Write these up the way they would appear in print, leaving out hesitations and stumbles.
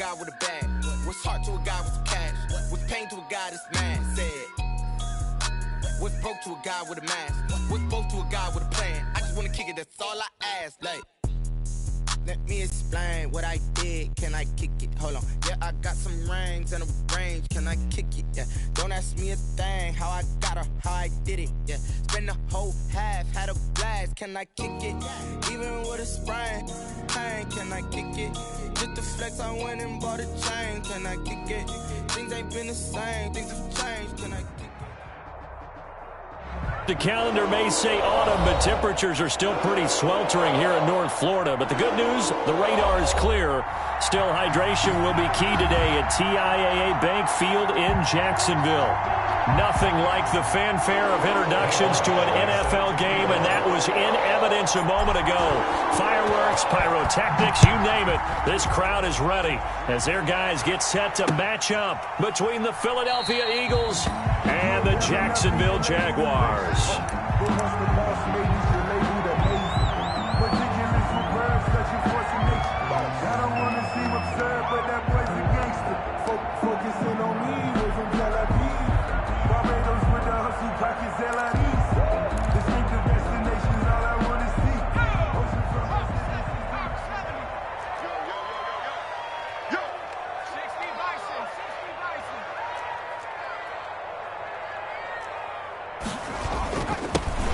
guy with a bag? What's heart to a guy with some cash? What's pain to a guy that's mad? Said. What's broke to a guy with a mask? What's both to a guy with a plan? I just wanna kick it, that's all I ask. Like, let me explain what I did. Can I kick it? Hold on. Yeah, I got some rings and a range. Can I kick it? Yeah. Don't ask me a thing. How I got her, how I did it. Yeah. Spend the whole half, had a blast. Can I kick it? Even with a sprain. Pain, can I kick it? Just the flex, I went and bought a chain. Can I kick it? Things ain't been the same. Things have changed. Can I kick it? The calendar may say autumn, but temperatures are still pretty sweltering here in North Florida. But the good news, the radar is clear. Still, hydration will be key today at TIAA Bank Field in Jacksonville. Nothing like the fanfare of introductions to an NFL game, and that was in evidence a moment ago. Fireworks, pyrotechnics, you name it. This crowd is ready as their guys get set to match up between the Philadelphia Eagles and the Jacksonville Jaguars.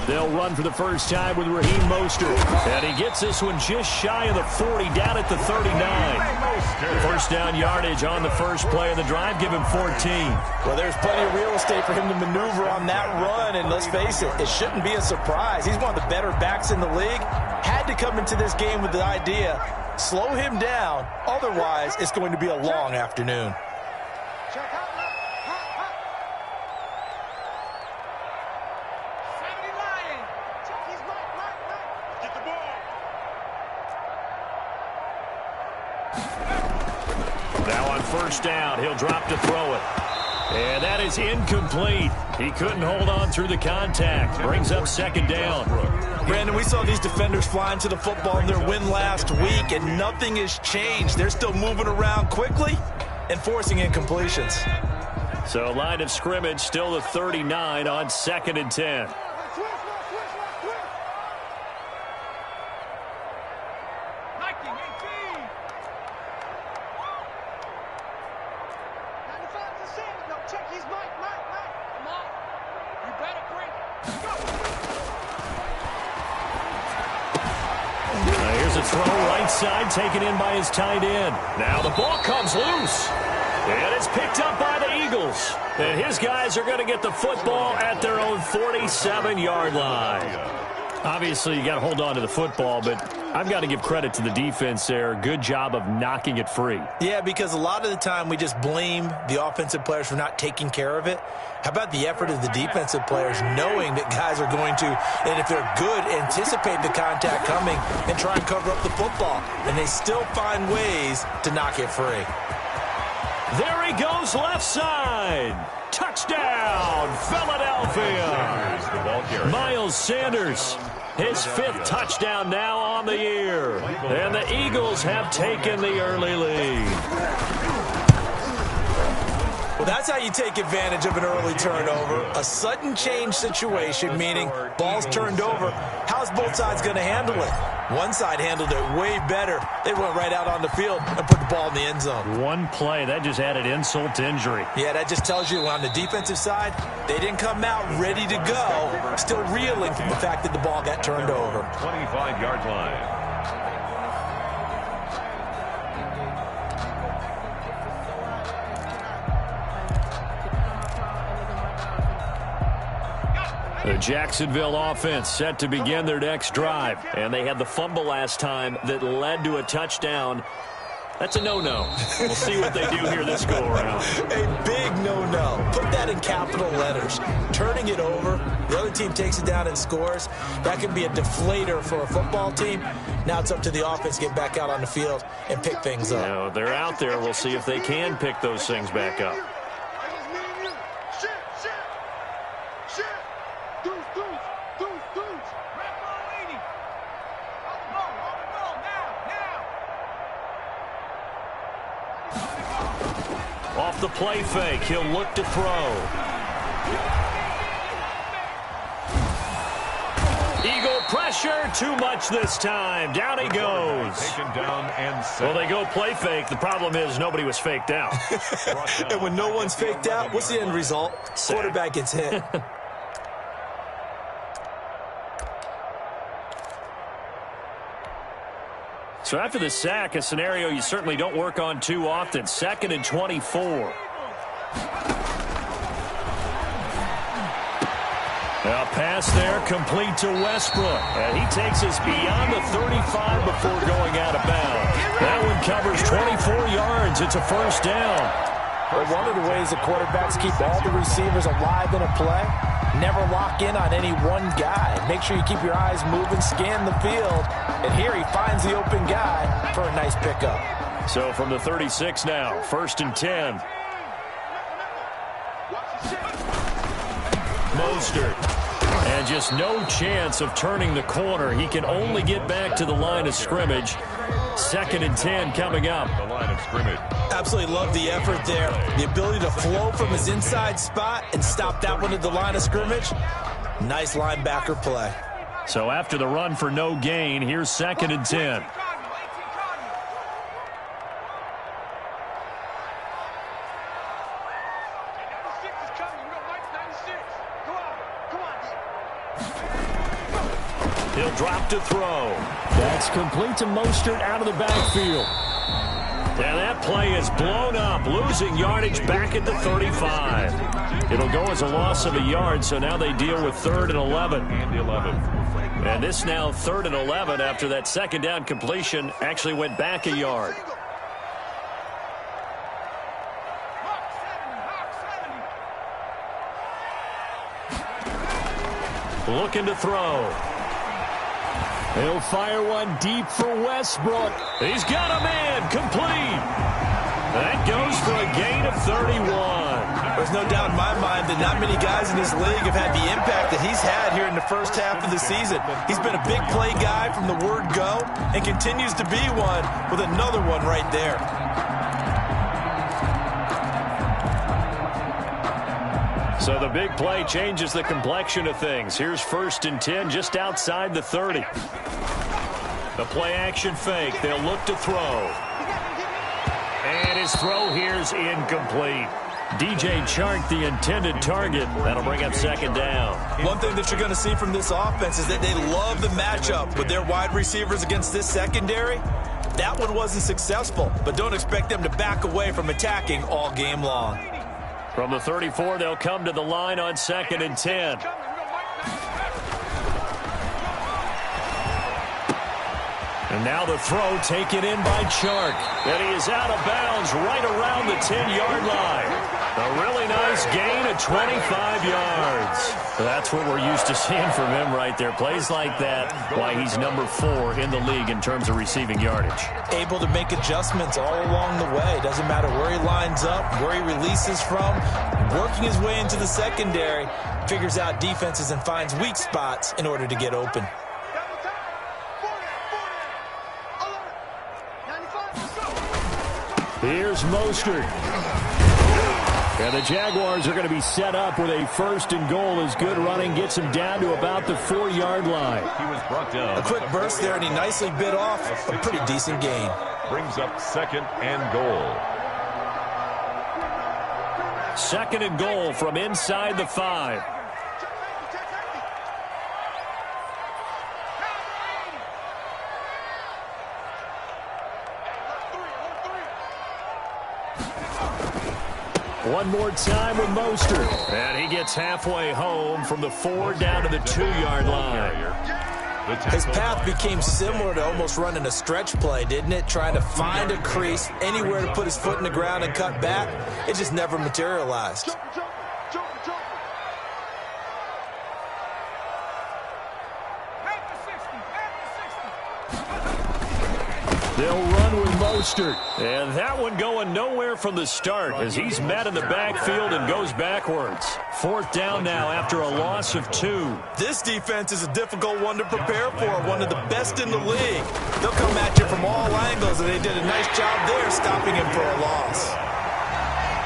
They'll run for the first time with Raheem Mostert. And he gets this one just shy of the 40, down at the 39. First down yardage on the first play of the drive, give him 14. Well, there's plenty of real estate for him to maneuver on that run. And let's face it, it shouldn't be a surprise. He's one of the better backs in the league. Had to come into this game with the idea, slow him down. Otherwise, it's going to be a long afternoon. First down, he'll drop to throw it. And that is incomplete. He couldn't hold on through the contact. Brings up second down. Brandon, we saw these defenders flying to the football in their win last week, and nothing has changed. They're still moving around quickly and forcing incompletions. So line of scrimmage still the 39 on 2nd and 10. Taken in by his tight end. Now the ball comes loose. And it's picked up by the Eagles. And his guys are going to get the football at their own 47-yard line. Obviously, you got to hold on to the football, but I've got to give credit to the defense there. Good job of knocking it free. Yeah, because a lot of the time we just blame the offensive players for not taking care of it. How about the effort of the defensive players knowing that guys are going to, and if they're good, anticipate the contact coming and try and cover up the football. And they still find ways to knock it free. There he goes left side. Touchdown, Philadelphia. Miles Sanders, his 5th touchdown now on the year. And the Eagles have taken the early lead. Well, that's how you take advantage of an early turnover. A sudden change situation, meaning ball's turned over. How's both sides going to handle it? One side handled it way better. They went right out on the field and put the ball in the end zone. One play, that just added insult to injury. Yeah, that just tells you on the defensive side, they didn't come out ready to go, still reeling from the fact that the ball got turned over. 25-yard line. The Jacksonville offense set to begin their next drive. And they had the fumble last time that led to a touchdown. That's a no-no. We'll see what they do here this go-around. A big no-no. Put that in capital letters. Turning it over, the other team takes it down and scores. That can be a deflator for a football team. Now it's up to the offense to get back out on the field and pick things up. Now, they're out there. We'll see if they can pick those things back up. Off the play fake, he'll look to throw. Eagle pressure, too much this time. Down he goes. Taken down and set. Well, they go play fake. The problem is nobody was faked out. And when no one's faked out, what's the end result? Quarterback gets hit. So after the sack, a scenario you certainly don't work on too often. 2nd and 24. A pass there, complete to Westbrook. And he takes us beyond the 35 before going out of bounds. That one covers 24 yards. It's a first down. Well, one of the ways the quarterbacks keep all the receivers alive in a play, never lock in on any one guy. Make sure you keep your eyes moving, scan the field. And here he finds the open guy for a nice pickup. So from the 36 now, 1st and 10. Mostert. And just no chance of turning the corner. He can only get back to the line of scrimmage. 2nd and 10 coming up. The line of scrimmage. Absolutely love the effort there. The ability to flow from his inside spot and stop that one at the line of scrimmage. Nice linebacker play. So after the run for no gain, here's 2nd and 10. He'll drop to throw. That's complete to Mostert out of the backfield. And that play is blown up, losing yardage back at the 35. It'll go as a loss of a yard, so now they deal with 3rd and 11. And this now 3rd and 11 after that 2nd down completion actually went back a yard. Looking to throw. He'll fire one deep for Westbrook. He's got a man, complete. That goes for a gain of 31. There's no doubt in my mind that not many guys in this league have had the impact that he's had here in the first half of the season. He's been a big play guy from the word go and continues to be one with another one right there. So the big play changes the complexion of things. Here's 1st and 10 just outside the 30. The play action fake. They'll look to throw. And his throw here's incomplete. DJ Chark, the intended target. That'll bring up 2nd down. One thing that you're going to see from this offense is that they love the matchup with their wide receivers against this secondary. That one wasn't successful, but don't expect them to back away from attacking all game long. From the 34, they'll come to the line on 2nd and 10. And now the throw taken in by Chark. And he is out of bounds right around the 10-yard line. A really nice gain of 25 yards. That's what we're used to seeing from him right there. Plays like that, why he's number 4 in the league in terms of receiving yardage. Able to make adjustments all along the way. Doesn't matter where he lines up, where he releases from. Working his way into the secondary, figures out defenses and finds weak spots in order to get open. Here's Mostert. And the Jaguars are going to be set up with a 1st and goal as good running gets him down to about the 4-yard line. He was brought down. A quick burst there, and he nicely bit off a pretty decent gain. Brings up 2nd and goal. 2nd and goal from inside the 5. One more time with Mostert. And he gets halfway home from the 4 down to the 2-yard line. His path became similar to almost running a stretch play, didn't it? Trying to find a crease, anywhere to put his foot in the ground and cut back. It just never materialized. They'll run with Mostert. And that one going nowhere from the start as he's met in the backfield and goes backwards. 4th down now after a loss of 2. This defense is a difficult one to prepare for, one of the best in the league. They'll come at you from all angles, and they did a nice job there stopping him for a loss.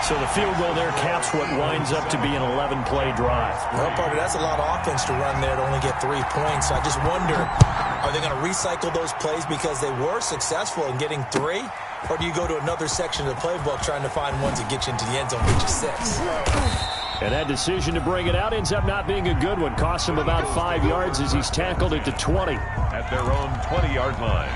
So the field goal there caps what winds up to be an 11-play drive. Well, Parker, that's a lot of offense to run there to only get 3 points. So I just wonder, are they going to recycle those plays because they were successful in getting 3? Or do you go to another section of the playbook trying to find ones that get you into the end zone, get you 6? And that decision to bring it out ends up not being a good one. Costs him about 5 yards as he's tackled it to 20. At their own 20-yard line.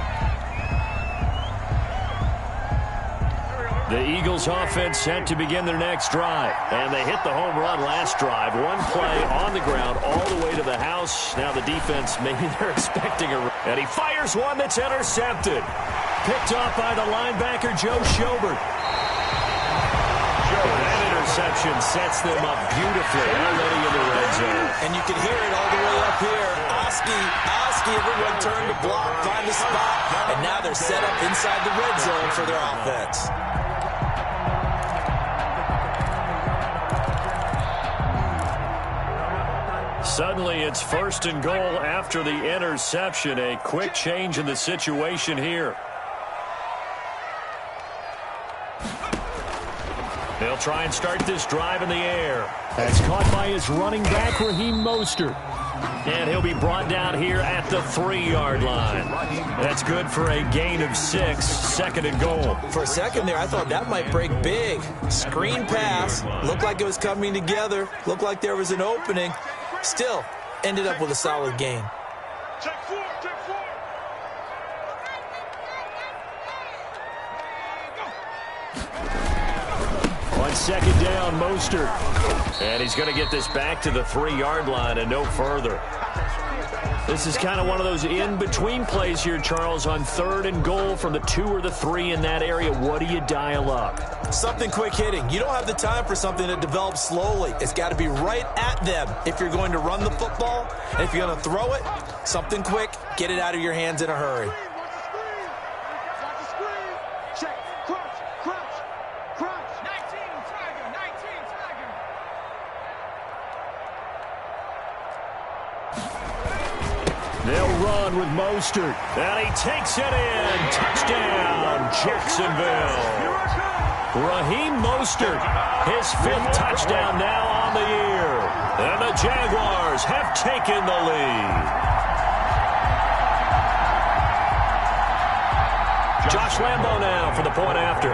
The Eagles offense set to begin their next drive. And they hit the home run last drive. 1 play on the ground all the way to the house. Now the defense, maybe they're expecting a... And he fires one that's intercepted. Picked off by the linebacker, Joe Schobert. That interception sets them up beautifully already in the red zone. And you can hear it all the way up here. Oski, everyone turned to block, find a spot. And now they're set up inside the red zone for their offense. Suddenly, it's 1st and goal after the interception. A quick change in the situation here. They'll try and start this drive in the air. That's caught by his running back, Raheem Mostert. And he'll be brought down here at the 3-yard line. That's good for a gain of 6, 2nd and goal. For a second there, I thought that might break big. Screen pass. Looked like it was coming together. Looked like there was an opening. Still, ended up with a solid gain. On 2nd down, Mostert. And he's going to get this back to the 3-yard line and no further. This is kind of one of those in-between plays here, Charles, on 3rd and goal from the 2 or the 3 in that area. What do you dial up? Something quick hitting. You don't have the time for something that develops slowly. It's got to be right at them if you're going to run the football. And if you're going to throw it, something quick, get it out of your hands in a hurry. They'll run with Mostert. And he takes it in. Touchdown, Jacksonville. Raheem Mostert, his 5th touchdown now on the year. And the Jaguars have taken the lead. Josh Lambo now for the point after.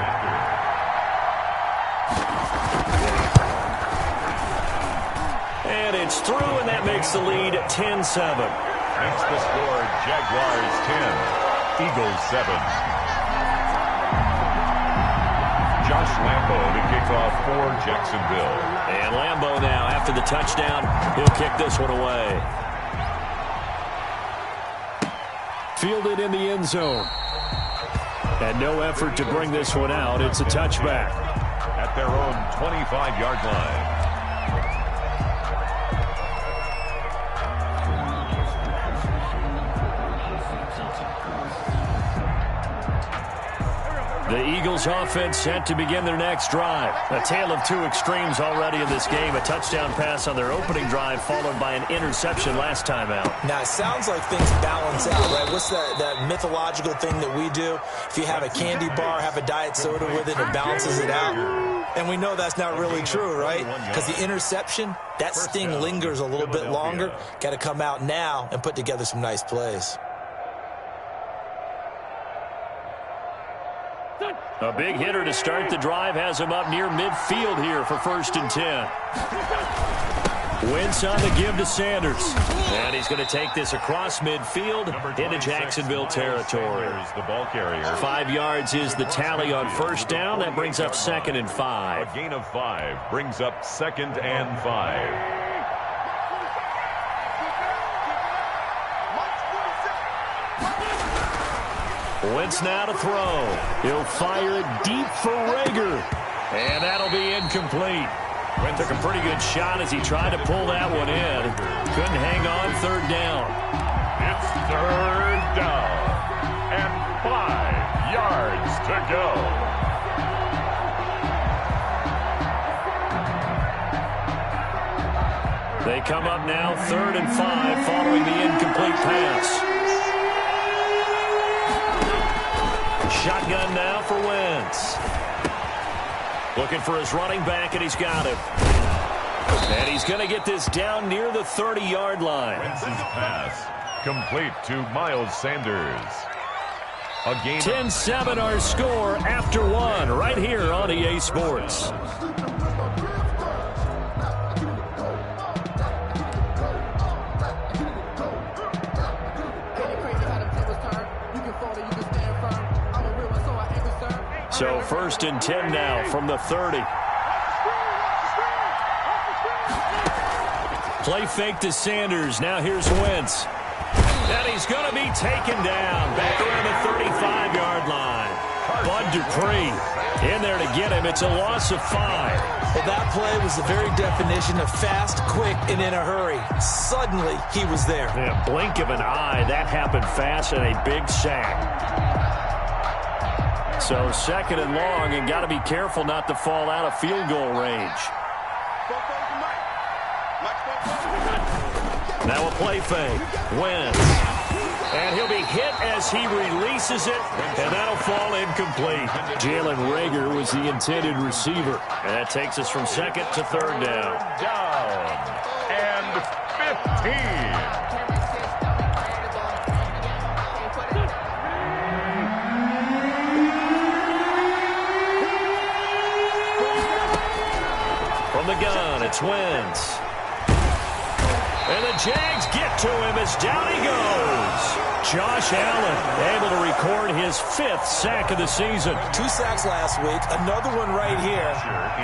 And it's through, and that makes the lead 10-7. Makes the score Jaguars 10, Eagles 7. Josh Lambo to kick off for Jacksonville. And Lambo now, after the touchdown, he'll kick this one away. Fielded in the end zone. And no effort to bring this one out. It's a touchback. At their own 25-yard line. The Eagles offense set to begin their next drive. A tale of 2 extremes already in this game. A touchdown pass on their opening drive followed by an interception last time out. Now, it sounds like things balance out, right? What's that mythological thing that we do? If you have a candy bar, have a diet soda with it, it balances it out. And we know that's not really true, right? Because the interception, that sting lingers a little bit longer. Got to come out now and put together some nice plays. A big hitter to start the drive has him up near midfield here for 1st and 10. Wentz on the give to Sanders. And he's going to take this across midfield into Jacksonville territory. The ball carrier. 5 yards is the tally on 1st down. That brings up 2nd and 5. A gain of 5 brings up 2nd and 5. Wentz now to throw. He'll fire it deep for Rager. And that'll be incomplete. Wentz took a pretty good shot as he tried to pull that one in. Couldn't hang on 3rd down. It's 3rd down. And 5 yards to go. They come up now 3rd and 5 following the incomplete pass. Shotgun now for Wentz. Looking for his running back, and he's got him. And he's going to get this down near the 30-yard line. Wentz's pass complete to Miles Sanders. A gain 10-7 our score after one right here on EA Sports. So 1st and 10 now from the 30. Play fake to Sanders. Now here's Wentz. And he's going to be taken down back around the 35-yard line. Bud Dupree in there to get him. It's a loss of 5. Well, that play was the very definition of fast, quick, and in a hurry. Suddenly, he was there. Yeah, blink of an eye. That happened fast and a big sack. So 2nd and long, and got to be careful not to fall out of field goal range. Now a play fake. Wentz. And he'll be hit as he releases it, and that'll fall incomplete. Jalen Reagor was the intended receiver. And that takes us from 2nd to 3rd down. Down and 15. From the gun, it's Wentz. And the Jags get to him as down he goes. Josh Allen able to record his 5th sack of the season. 2 sacks last week, another one right here.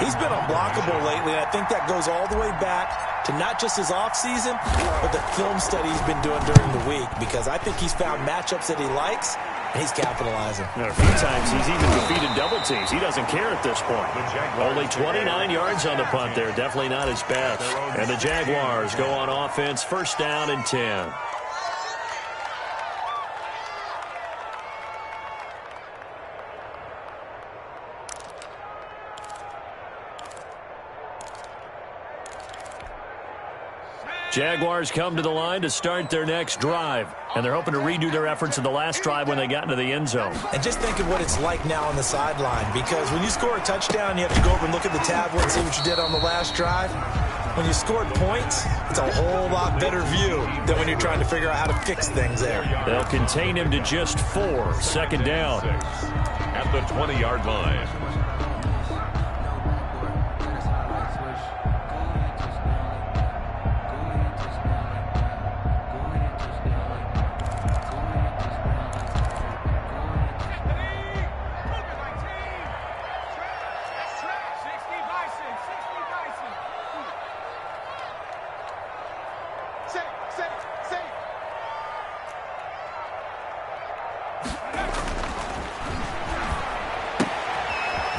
He's been unblockable lately, and I think that goes all the way back to not just his offseason, but the film study he's been doing during the week, because I think he's found matchups that he likes, and he's capitalizing. And a few times he's even defeated double teams. He doesn't care at this point. Only 29 yards on the punt there. Definitely not his best. And the Jaguars go on offense, 1st down and 10. Jaguars come to the line to start their next drive. And they're hoping to redo their efforts in the last drive when they got into the end zone. And just think of what it's like now on the sideline, because when you score a touchdown, you have to go over and look at the tablet and see what you did on the last drive. When you scored points, it's a whole lot better view than when you're trying to figure out how to fix things there. They'll contain him to just 4. 2nd down. At the 20-yard line.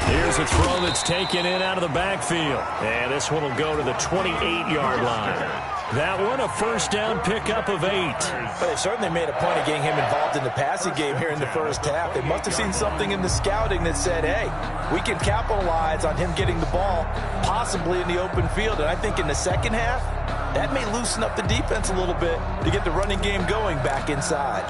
Here's a throw that's taken in out of the backfield. And this one will go to the 28-yard line. That one a 1st down pickup of 8. But they certainly made a point of getting him involved in the passing game here in the 1st half. They must have seen something in the scouting that said, hey, we can capitalize on him getting the ball, possibly in the open field. And I think in the 2nd half, that may loosen up the defense a little bit to get the running game going back inside.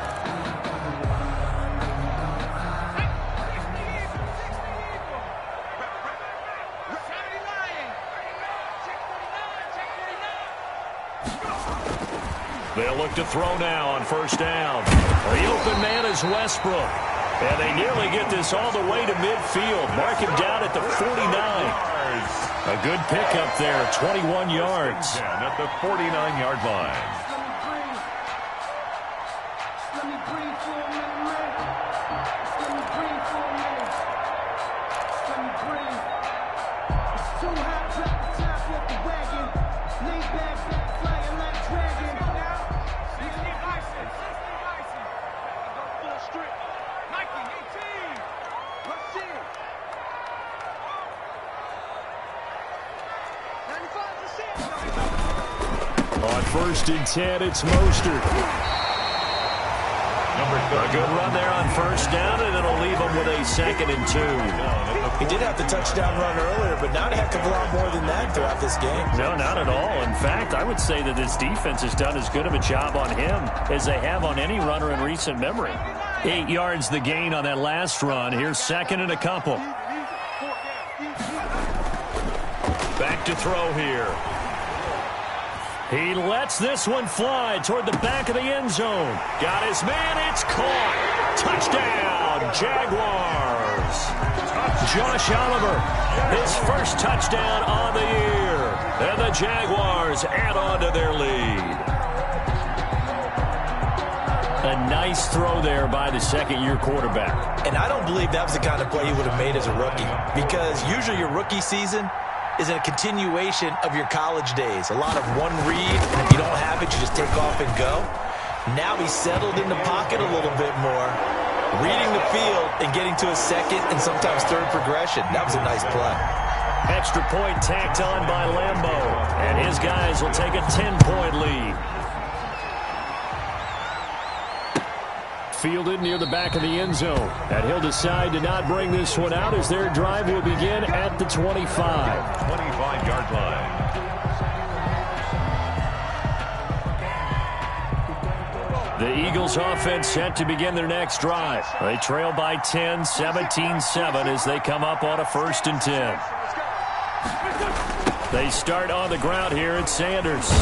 They'll look to throw now on 1st down. The open man is Westbrook. And they nearly get this all the way to midfield. Mark him down at the 49. A good pickup there, 21 yards. At the 49-yard line. On 1st and 10, it's Mostert. A good run there on 1st down, and it'll leave him with a 2nd and 2. He did have the touchdown run earlier, but not a heck of a lot more than that throughout this game. No, not at all. In fact, I would say that this defense has done as good of a job on him as they have on any runner in recent memory. 8 yards the gain on that last run. Here's 2nd and a couple. back to throw here. He lets this one fly toward the back of the end zone. Got his man. It's caught. Touchdown, Jaguars. Josh Oliver, his first touchdown on the year. And the Jaguars add on to their lead. A nice throw there by the second-year quarterback. And I don't believe that was the kind of play he would have made as a rookie, because usually your rookie season is a continuation of your college days. A lot of one read, and if you don't have it, you just take off and go. Now he's settled in the pocket a little bit more, reading the field and getting to a second and sometimes third progression. That was a nice play. Extra point tacked on by Lambo, and his guys will take a 10-point lead. Fielded near the back of the end zone, and he'll decide to not bring this one out as their drive will begin at the 25. 25-yard line. The Eagles offense set to begin their next drive. They trail by 10, 17-7 as they come up on a 1st and 10. They start on the ground here at Sanders.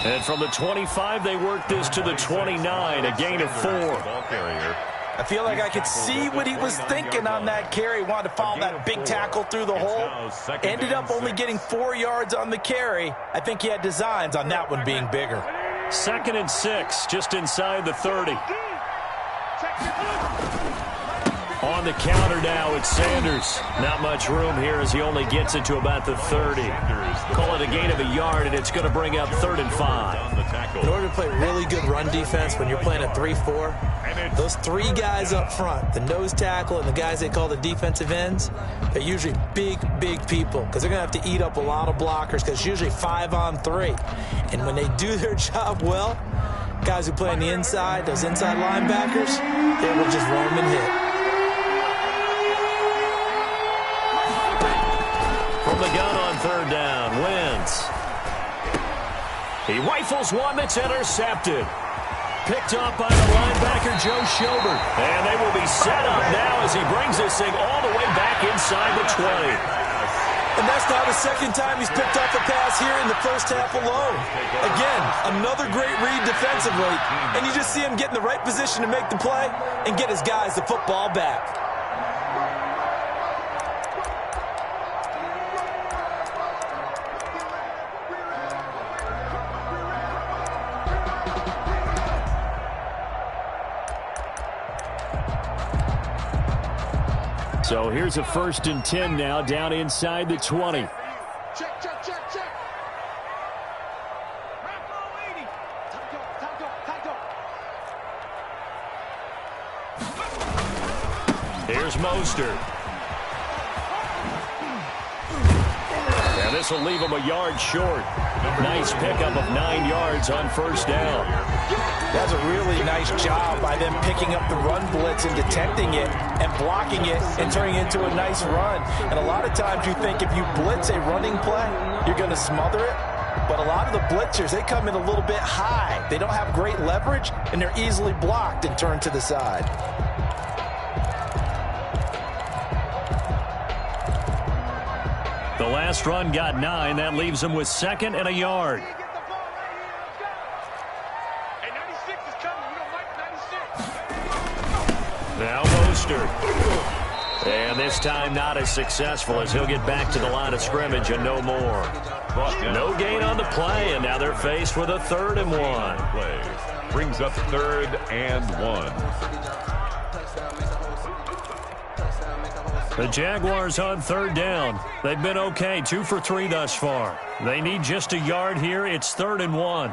And from the 25, they work this to the 29, a gain of 4. I feel like I could see what he was thinking on that carry. Wanted to follow that big tackle through the hole. Ended up only getting 4 yards on the carry. I think he had designs on that one being bigger. 2nd and 6, just inside the 30. On the counter now, it's Sanders. Not much room here as he only gets it to about the 30. Call it a gain of a yard, and it's going to bring up 3rd and 5. In order to play really good run defense when you're playing a 3-4, those 3 guys up front, the nose tackle and the guys they call the defensive ends, they're usually big, big people because they're going to have to eat up a lot of blockers because it's usually 5 on 3. And when they do their job well, guys who play on the inside, those inside linebackers, they will just roam and hit. From the gun on 3rd down, Wentz. He rifles one that's intercepted. Picked up by the linebacker, Joe Schobert. And they will be set up now as he brings this thing all the way back inside the 20. And that's now the 2nd time he's picked up a pass here in the first half alone. Again, another great read defensively. And you just see him get in the right position to make the play and get his guys the football back. So here's a 1st and 10 now down inside the 20. Check. Here's Mostert. And this will leave him a yard short. Nice pickup of 9 yards on 1st down. That's a really nice job by them picking up the run blitz and detecting it and blocking it and turning it into a nice run. And a lot of times you think if you blitz a running play, you're going to smother it. But a lot of the blitzers, they come in a little bit high. They don't have great leverage, and they're easily blocked and turned to the side. The last run got 9. That leaves him with 2nd and a yard. Now Mostert. And this time not as successful as he'll get back to the line of scrimmage and no more. No gain on the play, and now they're faced with a 3rd and 1. Play brings up 3rd and 1. The Jaguars on 3rd down. They've been okay, 2 for 3 thus far. They need just a yard here. It's 3rd and 1.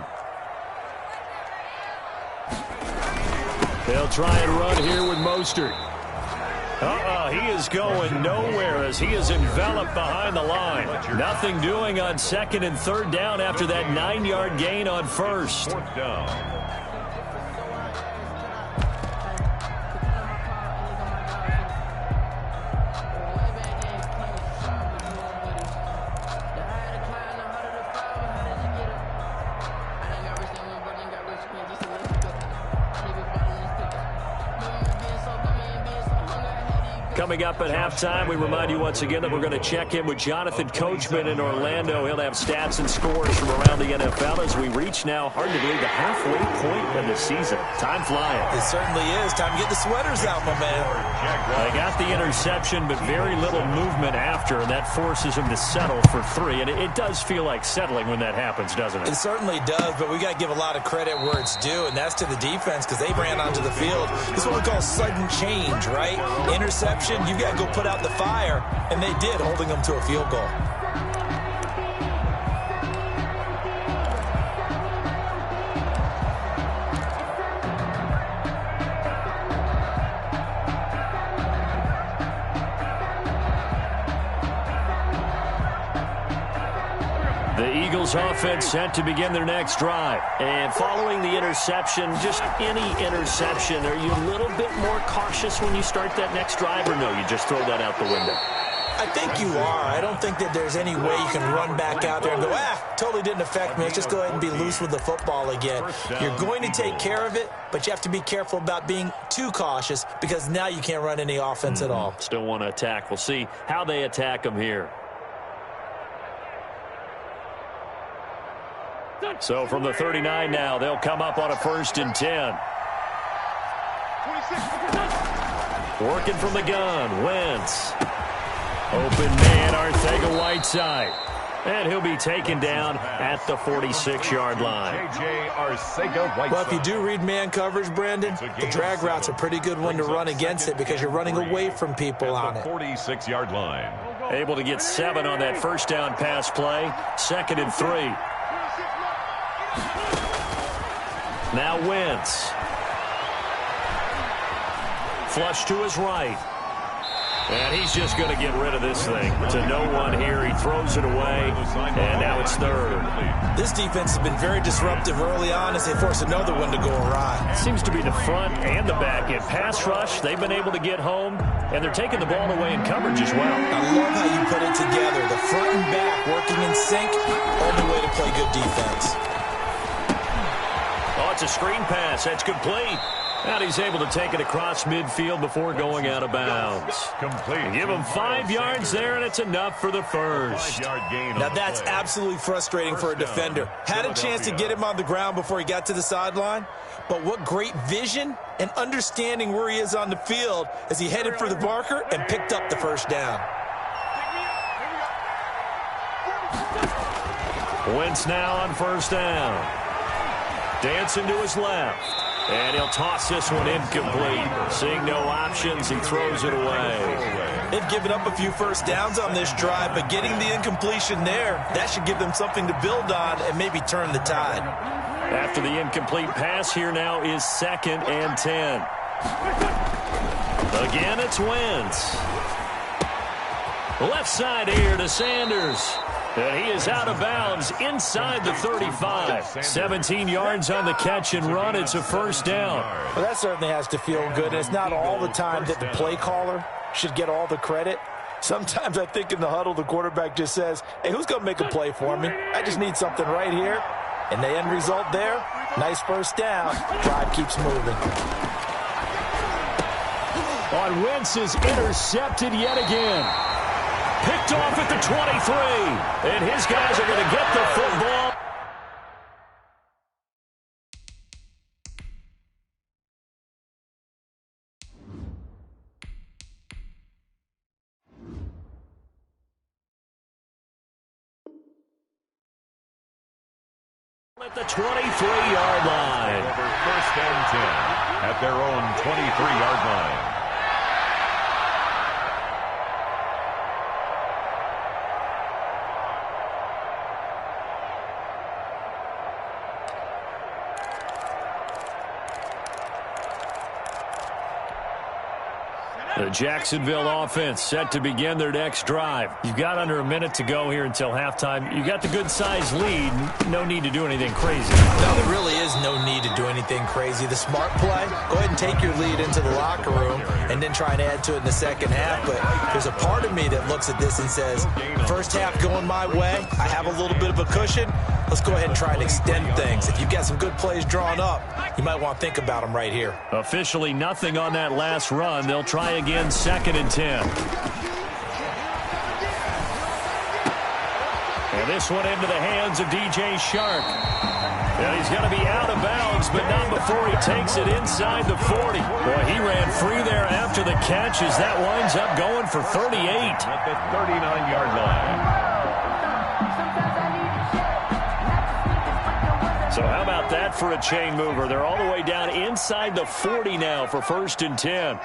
They'll try and run here with Mostert. He is going nowhere as he is enveloped behind the line. Nothing doing on 2nd and 3rd down after that 9-yard gain on 1st. 4th down. Coming up at halftime, we remind you once again that we're going to check in with Jonathan Coachman in Orlando. He'll have stats and scores from around the NFL as we reach now, hard to believe, the halfway point of the season. Time flying. It certainly is. Time to get the sweaters out, my man. They got the interception, but very little movement after, and that forces him to settle for 3. And it does feel like settling when that happens, doesn't it? It certainly does, but we got to give a lot of credit where it's due, and that's to the defense because they ran onto the field. This is what we call sudden change, right? Interception. You got to go put out the fire, and they did, holding them to a field goal. The Eagles offense set to begin their next drive. And following the interception, just any interception, are you a little bit more cautious when you start that next drive, or no, you just throw that out the window? I think you are. I don't think that there's any way you can run back out there and go, totally didn't affect me. Let's just go ahead and be loose with the football again. You're going to take care of it, but you have to be careful about being too cautious because now you can't run any offense at all. Still want to attack. We'll see how they attack them here. So from the 39 now, they'll come up on a 1st and 10. Working from the gun, Wentz. Open man, Arcega-Whiteside. And he'll be taken down at the 46-yard line. Well, if you do read man coverage, Brandon, the drag route's a pretty good one to run against it because you're running away from people on it. 46-yard line. Able to get 7 on that first down pass play. 2nd and 3. Now Wentz. Flush to his right. And he's just going to get rid of this thing. To no one here. He throws it away. And now it's 3rd. This defense has been very disruptive early on as they force another one to go awry. Seems to be the front and the back end. Pass rush, they've been able to get home. And they're taking the ball away in coverage as well. I love how you put it together. The front and back working in sync. Only way to play good defense. Oh, it's a screen pass. That's complete. And he's able to take it across midfield before going out of bounds. Give him 5 yards there, and it's enough for the first. Now, that's absolutely frustrating for a defender. Had a chance to get him on the ground before he got to the sideline, but what great vision and understanding where he is on the field as he headed for the marker and picked up the first down. Wentz now on 1st down. Dancing to his left. And he'll toss this one incomplete. Seeing no options, he throws it away. They've given up a few first downs on this drive, but getting the incompletion there, that should give them something to build on and maybe turn the tide. After the incomplete pass, here now is 2nd and 10. Again, it's Wentz. Left side here to Sanders. And he is out of bounds inside the 35. 17 yards on the catch and run. It's a 1st down. Well, that certainly has to feel good. And it's not all the time that the play caller should get all the credit. Sometimes I think in the huddle, the quarterback just says, hey, who's going to make a play for me? I just need something right here. And the end result there, nice 1st down. Drive keeps moving. On Wentz is intercepted yet again. Picked off at the 23. And his guys are going to get the football. At the 23-yard line. 1st and 10 at their own 23-yard line. The Jacksonville offense set to begin their next drive. You've got under a minute to go here until halftime. You got the good-sized lead. No need to do anything crazy. No, there really is no need to do anything crazy. The smart play, go ahead and take your lead into the locker room and then try and add to it in the second half. But there's a part of me that looks at this and says, first half going my way, I have a little bit of a cushion. Let's go ahead and try and extend things. If you've got some good plays drawn up, you might want to think about them right here. Officially nothing on that last run. They'll try again begin 2nd and 10. And this one into the hands of DJ Shark. And he's going to be out of bounds, but not before he takes it inside the 40. Boy, he ran free there after the catch as that winds up going for 38. At the 39-yard line. So how about that for a chain mover? They're all the way down inside the 40 now for 1st and 10.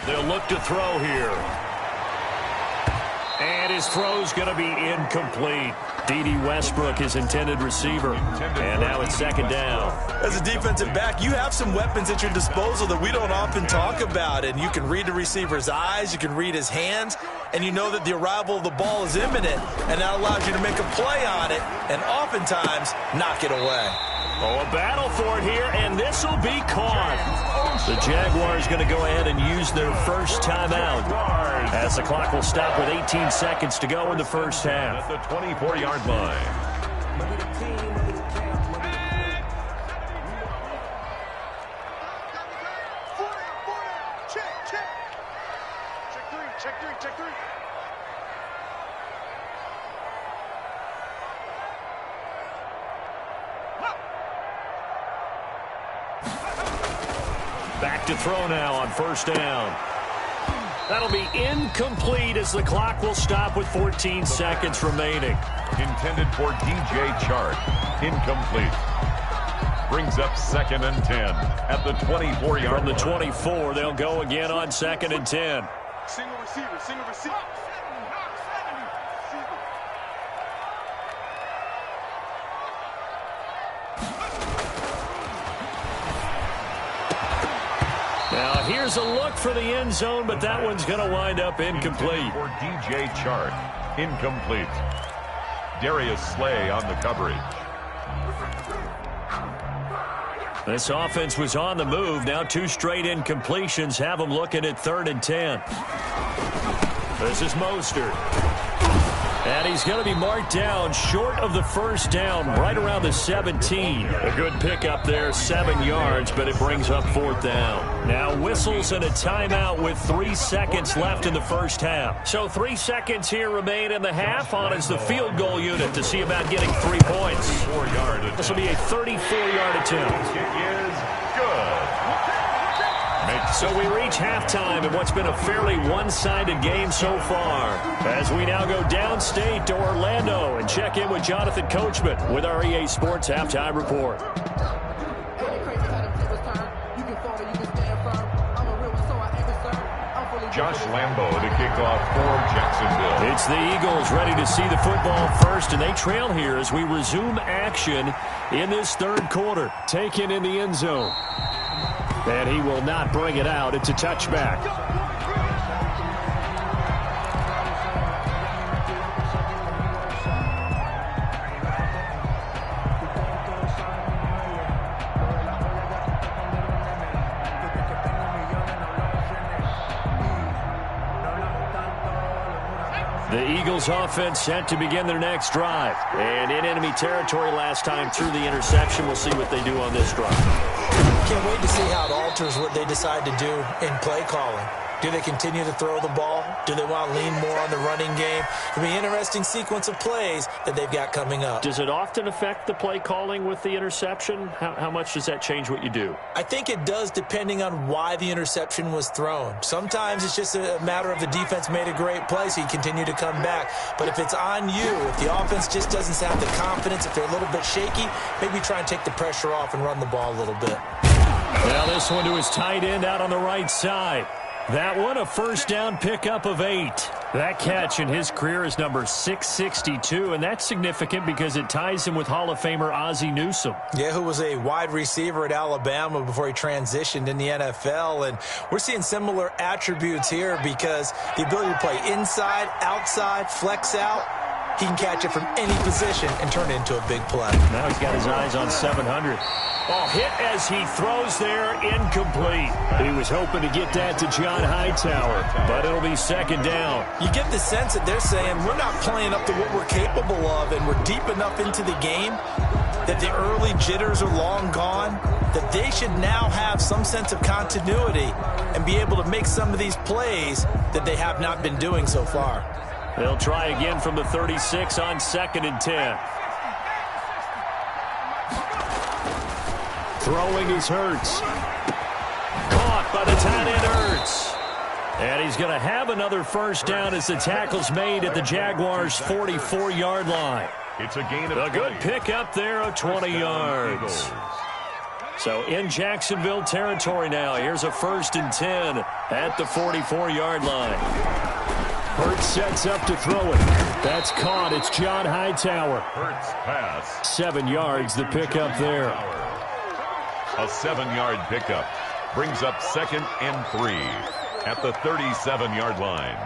They'll look to throw here. And his throw's going to be incomplete. D.D. Westbrook, his intended receiver. And now it's 2nd down. As a defensive back, you have some weapons at your disposal that we don't often talk about. And you can read the receiver's eyes, you can read his hands, and you know that the arrival of the ball is imminent. And that allows you to make a play on it and oftentimes knock it away. Oh, a battle for it here, and this will be caught. The Jaguars going to go ahead and use their first timeout as the clock will stop with 18 seconds to go in the first half. At the 24-yard line. Check three. Back to throw now on 1st down. That'll be incomplete as the clock will stop with 14 seconds remaining. Intended for DJ Chark. Incomplete. Brings up 2nd and 10 at the 24-yard line. From the 24, they'll go again on 2nd and 10. Single receiver. Now here's a look for the end zone, but that one's going to wind up incomplete. For DJ Chark. Incomplete. Darius Slay on the coverage. This offense was on the move. Now 2 straight incompletions have them looking at 3rd and 10. This is Mostert. And he's going to be marked down short of the 1st down, right around the 17. A good pickup there, 7 yards, but it brings up 4th down. Now whistles and a timeout with 3 seconds left in the first half. So 3 seconds here remain in the half on as the field goal unit to see about getting 3 points. This will be a 34-yard attempt. It is good. So we reach halftime in what's been a fairly one-sided game so far. As we now go downstate to Orlando and check in with Jonathan Coachman with our EA Sports Halftime Report. Josh Lambo to kick off for Jacksonville. It's the Eagles ready to see the football first, and they trail here as we resume action in this 3rd quarter. Taken in the end zone. And he will not bring it out. It's a touchback. The Eagles offense set to begin their next drive. And in enemy territory last time through the interception. We'll see what they do on this drive. Can't wait to see how it alters what they decide to do in play calling. Do they continue to throw the ball? Do they want to lean more on the running game? It'll be an interesting sequence of plays that they've got coming up. Does it often affect the play calling with the interception? How much does that change what you do? I think it does depending on why the interception was thrown. Sometimes it's just a matter of the defense made a great play, so you continue to come back. But if it's on you, if the offense just doesn't have the confidence, if they're a little bit shaky, maybe try and take the pressure off and run the ball a little bit. Now this one to his tight end out on the right side. That one, a 1st down pickup of 8. That catch in his career is number 662, and that's significant because it ties him with Hall of Famer Ozzie Newsome. Yeah, who was a wide receiver at Alabama before he transitioned in the NFL, and we're seeing similar attributes here because the ability to play inside, outside, flex out, he can catch it from any position and turn it into a big play. Now he's got his eyes on 700. Oh, hit as he throws there, incomplete. He was hoping to get that to John Hightower, but it'll be second down. You get the sense that they're saying we're not playing up to what we're capable of, and we're deep enough into the game that the early jitters are long gone, that they should now have some sense of continuity and be able to make some of these plays that they have not been doing so far. They'll try again from the 36 on 2nd and 10. Throwing is Hurts. Caught by the tight end Hurts. And he's going to have another first down as the tackle's made at the Jaguars' 44-yard line. It's a gain of a good pickup there of 20 yards. So in Jacksonville territory now. Here's a 1st and 10 at the 44-yard line. Hurts sets up to throw it. That's caught. It's John Hightower. Hurts pass. 7 yards, the pickup there. A 7-yard pickup brings up 2nd and 3 at the 37-yard line.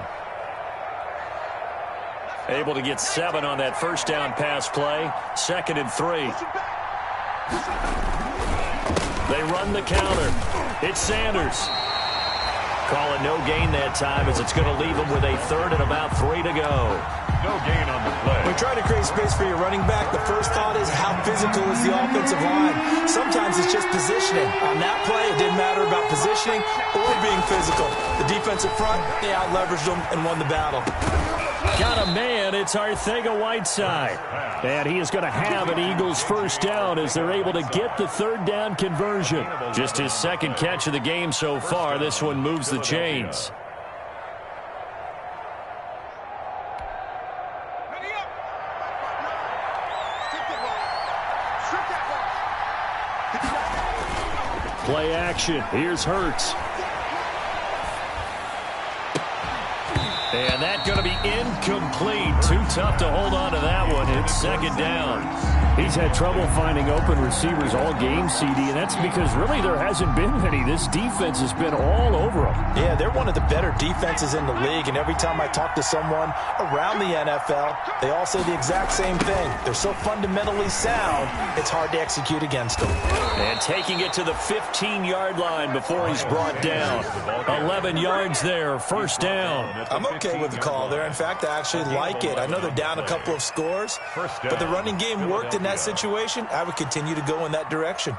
Able to get 7 on that first down pass play. 2nd and 3. They run the counter. It's Sanders. Call it no gain that time as it's going to leave them with a 3rd and about 3 to go. No gain on the play. When trying to create space for your running back, the first thought is how physical is the offensive line. Sometimes it's just positioning. On that play, it didn't matter about positioning or being physical. The defensive front, they out-leveraged them and won the battle. Got a man. It's Arcega-Whiteside. And he is going to have an Eagles first down as they're able to get the 3rd down conversion. Just his 2nd catch of the game so far. This one moves the chains. Play action. Here's Hurts. And that's going to be incomplete. Too tough to hold on to that one. It's 2nd down. He's had trouble finding open receivers all game, CD, and that's because really there hasn't been any. This defense has been all over them. Yeah, they're one of the better defenses in the league, and every time I talk to someone around the NFL, they all say the exact same thing. They're so fundamentally sound, it's hard to execute against them. And taking it to the 15-yard line before he's brought down. 11 yards there, first down. I'm okay with the call there. In fact, I actually like it. I know they're down a couple of scores, but the running game worked in that situation. I would continue to go in that direction.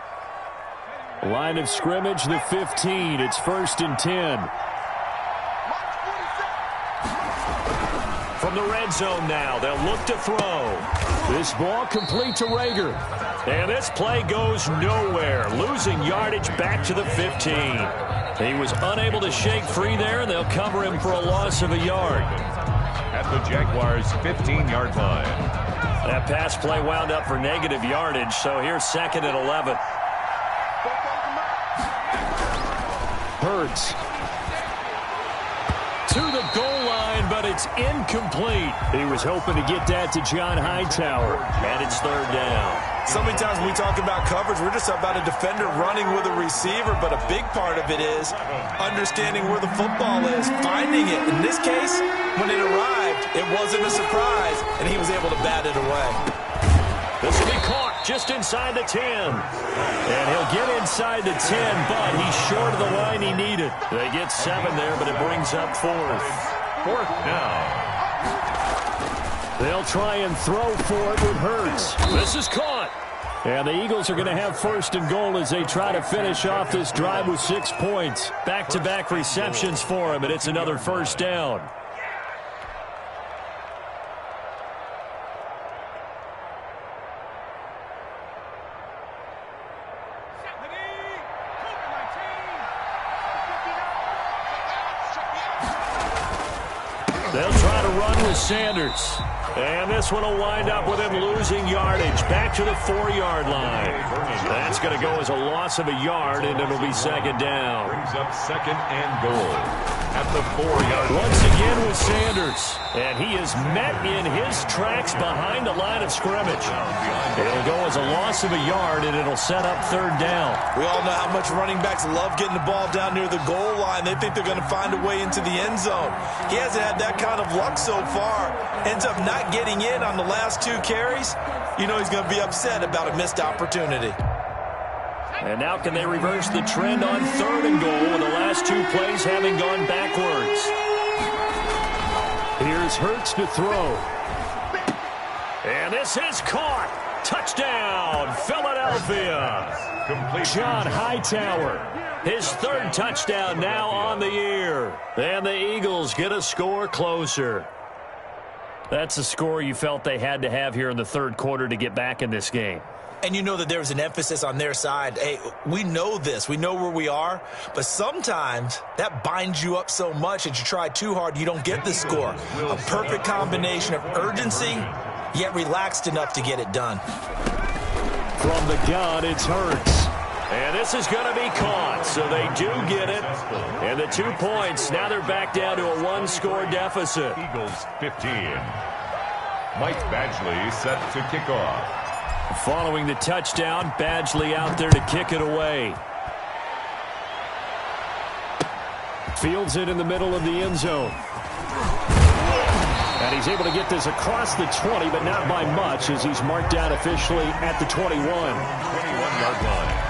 Line of scrimmage, the 15. It's 1st and 10. From the red zone now, they'll look to throw. This ball complete to Rager. And this play goes nowhere. Losing yardage back to the 15. He was unable to shake free there, and they'll cover him for a loss of a yard. At the Jaguars' 15-yard line. That pass play wound up for negative yardage, so here's 2nd and 11. Hurts. To the goal line, but it's incomplete. He was hoping to get that to John Hightower, and it's 3rd down. So many times when we talk about coverage, we're just about a defender running with a receiver, but a big part of it is understanding where the football is, finding it. In this case, when it arrived, it wasn't a surprise, and he was able to bat it away. This will be caught just inside the 10. And he'll get inside the 10, but he's short of the line he needed. They get 7 there, but it brings up 4th. 4th down. They'll try and throw for it with Hurts. This is caught. And the Eagles are going to have 1st and goal as they try to finish off this drive with 6 points. Back-to-back receptions for him, and it's another first down. They'll try to run with Sanders. And this one will wind up with him losing yardage back to the 4-yard line. That's going to go as a loss of a yard, and it'll be 2nd down. Brings up 2nd and goal at the 4-yard line. Once again with Sanders. And he is met in his tracks behind the line of scrimmage. It'll go as a loss of a yard, and it'll set up 3rd down. We all know how much running backs love getting the ball down near the goal line. They think they're going to find a way into the end zone. He hasn't had that kind of luck so far. Ends up not getting in on the last 2 carries. You know he's going to be upset about a missed opportunity. And now can they reverse the trend on 3rd and goal with the last 2 plays having gone backwards? Here's Hurts to throw. And this is caught. Touchdown, Philadelphia. John Hightower, his 3rd touchdown now on the year. And the Eagles get a score closer. That's a score you felt they had to have here in the 3rd quarter to get back in this game. And you know that there was an emphasis on their side. Hey, we know this. We know where we are. But sometimes that binds you up so much that you try too hard, you don't get the score. A perfect combination of urgency, yet relaxed enough to get it done. From the gun, it's Hurts. And this is going to be caught, so they do get it. And the 2 points, now they're back down to a 1-score deficit. Eagles 15. Mike Badgley set to kick off. Following the touchdown, Badgley out there to kick it away. Fields it in the middle of the end zone. And he's able to get this across the 20, but not by much, as he's marked down officially at the 21. 21-yard line.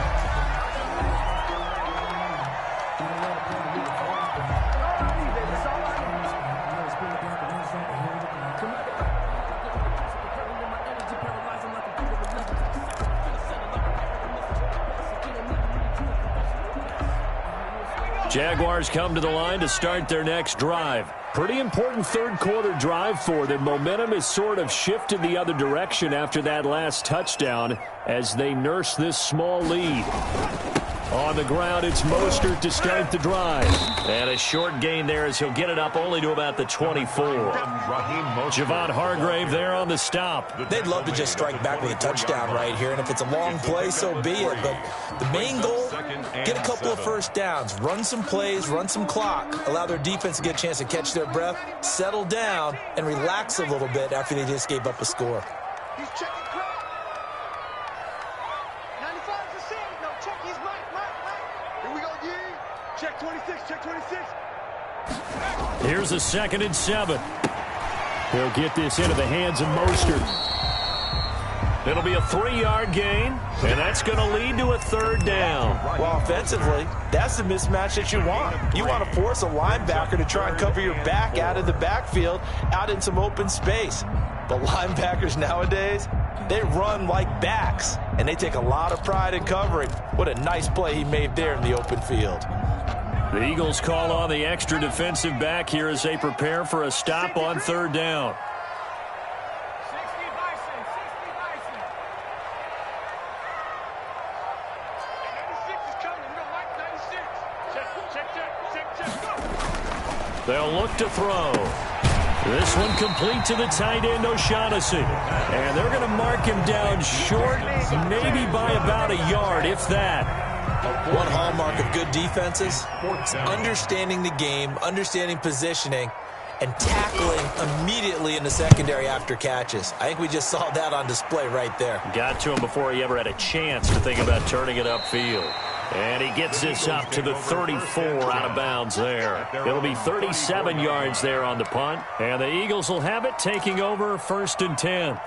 Jaguars come to the line to start their next drive. Pretty important 3rd quarter drive for them. Momentum has sort of shifted the other direction after that last touchdown as they nurse this small lead. On the ground, it's Mostert to start the drive. And a short gain there as he'll get it up only to about the 24. Javon Hargrave there on the stop. They'd love to just strike back with a touchdown right here, and if it's a long play, so be it. But the main goal, get a couple of first downs, run some plays, run some clock, allow their defense to get a chance to catch their breath, settle down, and relax a little bit after they just gave up a score. He's checking crowd. 95 to see. No, check his mic. Here we go, yeah. Check 26, check 26. Here's a 2nd and 7. He'll get this into the hands of Mostert. It'll be a 3-yard gain, and that's going to lead to a 3rd down. Well, offensively, that's the mismatch that you want. You want to force a linebacker to try and cover your back out of the backfield, out in some open space. But linebackers nowadays, they run like backs, and they take a lot of pride in covering. What a nice play he made there in the open field. The Eagles call on the extra defensive back here as they prepare for a stop on 3rd down. They'll look to throw. This one complete to the tight end, O'Shaughnessy. And they're going to mark him down short, maybe by about a yard, if that. One hallmark of good defenses is understanding the game, understanding positioning, and tackling immediately in the secondary after catches. I think we just saw that on display right there. Got to him before he ever had a chance to think about turning it upfield. And he gets this up to the 34 out of bounds there. It'll be 37 yards there on the punt. And the Eagles will have it, taking over 1st and 10.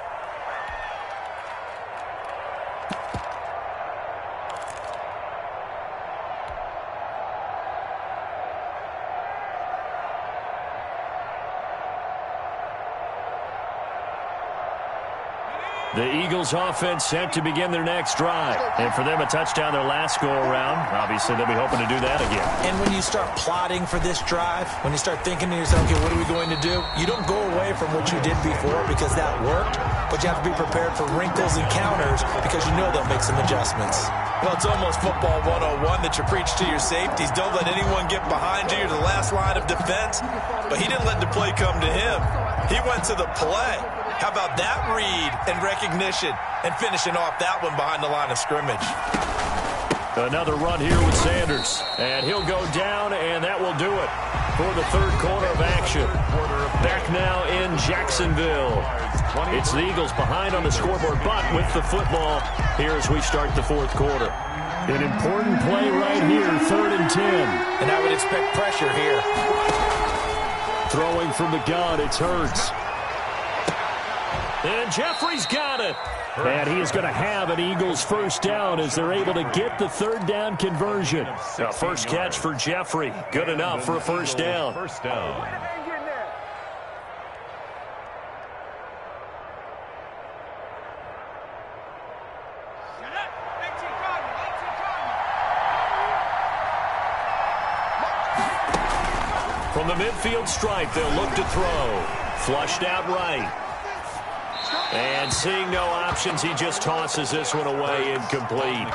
The Eagles offense set to begin their next drive. And for them, a touchdown their last go-around. Obviously, they'll be hoping to do that again. And when you start plotting for this drive, when you start thinking to yourself, okay, what are we going to do? You don't go away from what you did before because that worked, but you have to be prepared for wrinkles and counters because you know they'll make some adjustments. Well, it's almost football 101 that you preach to your safeties. Don't let anyone get behind you to the last line of defense. But he didn't let the play come to him. He went to the play. How about that read and recognition and finishing off that one behind the line of scrimmage? Another run here with Sanders. And he'll go down, and that will do it for the 3rd quarter of action. Back now in Jacksonville. It's the Eagles behind on the scoreboard, but with the football here as we start the 4th quarter. An important play right here, 3rd and 10. And I would expect pressure here. Throwing from the gun, it's Hurts. And Jeffrey's got it. And he is going to have an Eagles first down as they're able to get the third down conversion. The first catch for Jeffrey. Good enough for a first down. First down. From the midfield stripe, they'll look to throw. Flushed out right. And seeing no options, he just tosses this one away, incomplete.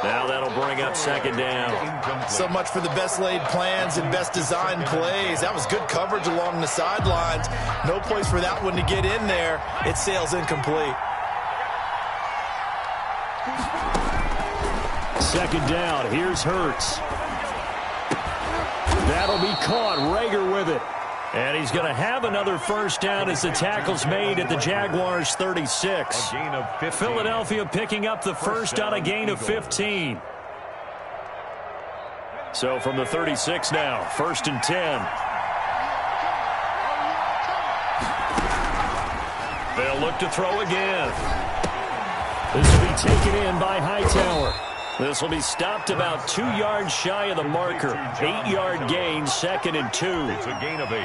Now that'll bring up second down. So much for the best laid plans and best designed plays. That was good coverage along the sidelines. No place for that one to get in there. It sails incomplete. Second down. Here's Hurts. That'll be caught. Rager with it. And he's going to have another first down as the tackle's made at the Jaguars' 36. A gain of 15. Philadelphia picking up the first on a gain of 15. So from the 36 now, 1st and 10. They'll look to throw again. This will be taken in by Hightower. This will be stopped about 2 yards shy of the marker. 8-yard gain, 2nd and 2. It's a gain of 8.